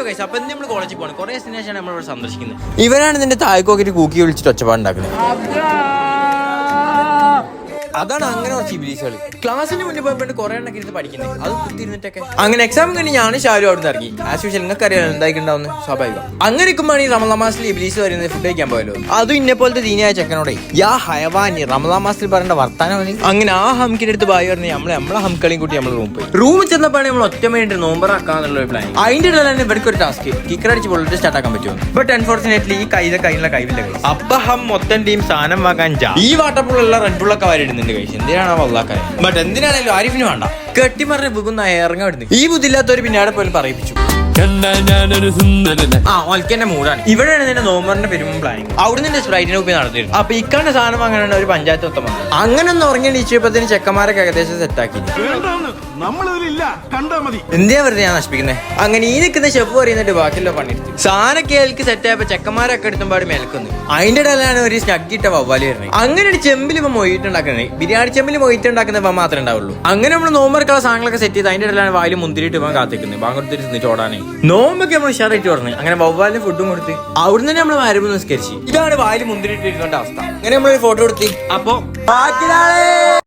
Hello guys, അപ്പൊ നമ്മൾ കോളേജിൽ പോകണം. കുറെ ഡെസ്റ്റിനേഷൻ നമ്മളിവിടെ സന്ദർശിക്കുന്നത്. ഇവരാണ് ഇതിന്റെ താഴേക്കൊക്കെ കൂക്കി വിളിച്ചിട്ട് ഒച്ചപ്പാടുണ്ടാക്കുന്നത്. അതാണ് അങ്ങനെ കുറച്ച് ഇബിലീസുകൾ. ക്ലാസ്സിന് മുന്നിൽ പോയപ്പോൾ കുറെ എണ്ണൊക്കെ ഇരുന്ന് പഠിക്കുന്നത്, അത് കുത്തിരുന്നിട്ടൊക്കെ. അങ്ങനെ എക്സാം കഴിഞ്ഞ് ഞാനും ഷാരും അവിടെ നിന്ന് ഇറങ്ങി. ആസ് യൂഷ്വൽ നിങ്ങൾക്ക് അറിയാം എന്തായിക്കുണ്ടാവുന്ന സ്വാഭാവികം. അങ്ങനെ ഇരിക്കുമ്പോൾ ഈ റമദാൻ മാസത്തിൽ ഇബിലീസ് വരുന്നത് ഫുഡ് കഴിക്കാൻ പോയല്ലോ. അതും ഇന്നെ പോലത്തെ ദീനിയായ ചെക്കനോടെ യാ ഹയവാനി റമദാൻ മാസത്തിൽ പറയേണ്ട വർത്താനം. അങ്ങനെ ആ ഹംക്കിന്റെ അടുത്ത് ബായി പറഞ്ഞ് നമ്മളെ ഹംക്കളെയും കൂട്ടി നമ്മൾ റൂമിൽ ചെന്നപ്പോഴാണ് നമ്മൾ ഒറ്റമേണ്ടി നോമ്പറാക്കാന്നുള്ള ഒരു പ്ലാൻ. അതിന്റെ ഇടയിൽ തന്നെ ഇവർക്ക് ഒരു ടാസ്ക് കിക്കറടിച്ച് പൊള്ളിട്ട് സ്റ്റാർട്ട് ആക്കാൻ പറ്റുമോ. ബട്ട് അൺഫോർച്ചുനേറ്റ്ലി ഈ കയ്യിലുള്ള കൈവില്ല. അപ്പൊ മൊത്തം ടീം സാധനം വാങ്ങാൻ ഈ വാട്ടപ്പുള്ള റെഡ് ബുള്ളൊക്കെ വരിടുന്നുണ്ട്. എന്തിനാണ് വല്ലാക്കാരെ. ബട്ട് എന്തിനാണല്ലോ ആരിഫിന് വേണ്ട. കെട്ടിമറിഞ്ഞ് പോകുന്ന ഇറങ്ങാൻ വിടുന്നു. ഈ ബുദ്ധിയില്ലാത്തവര് പിന്നാടെ പോലും പറയിപ്പിച്ചു. ഓൽക്കെന്റെ മൂടാണ്. ഇവിടെയാണ് നിന്റെ നോമ്പറിന്റെ പെരുമ്പ പ്ലാനിങ്. അവിടെ നിന്റെ സ്പ്രൈറ്റിനെ കുപ്പി നടത്തിയിരുന്നു. അപ്പൊ ഇക്കാന്റെ സാധനം വാങ്ങാനാണ് ഒരു പഞ്ചായത്ത് മൊത്തം വന്നത്. അങ്ങനെ ഒന്ന് ഉറങ്ങി നീച്ചപ്പത്തിന് ചെക്കന്മാരൊക്കെ ഏകദേശം സെറ്റാക്കി. എന്തിനാ വെറുതെ ഞാൻ നശിപ്പിക്കുന്നത്. അങ്ങനെ ഈ നിൽക്കുന്ന ഷെഫ് പറയുന്നിട്ട് ബാക്കിയുള്ള പണിയെടുത്തു. സാധനൊക്കെ ഏൽക്ക് സെറ്റായപ്പോ ചെക്കന്മാരൊക്കെ എടുത്തുമ്പാട് മേൽക്കുന്നു. അതിന്റെ ഇടയിലാണ് ഒരു സ്നഗ്ഗിട്ട വവ്വാലി വരുന്നത്. അങ്ങനെ ഒരു ചെമ്പിൽ ഇപ്പൊ മൊയ്യിട്ടുണ്ടാക്കുന്നത്. ബിരിയാണി ചെമ്പിൽ മൊയ്റ്റുണ്ടാക്കുന്ന ഇപ്പൊ മാത്രമേ ഉണ്ടാവുള്ളൂ. അങ്ങനെ നമ്മൾ നോമ്പറക്കുള്ള സാധനങ്ങളൊക്കെ സെറ്റ് ചെയ്ത് അതിന്റെ ഇടയിലാണ് വായിൽ മുന്തിരിട്ട് പോകാൻ കാത്തിക്കുന്നത്. ബാങ്കെടുത്തിട്ട് തിന്നിട്ട് ഓടാനേ നോമ്പൊക്കെ നമ്മൾ ഉഷാറായിട്ട് പറഞ്ഞു. അങ്ങനെ വവ്വാലിന് ഫുഡും കൊടുത്ത് അവിടെ നിന്ന് നമ്മൾ മരുന്ന് നിസ്കരിച്ചു. ഇതാണ് വായിൽ മുന്തിരിട്ട് ഇരുന്നോണ്ട അവസ്ഥ. അങ്ങനെ നമ്മളൊരു ഫോട്ടോ എടുത്തി. അപ്പൊ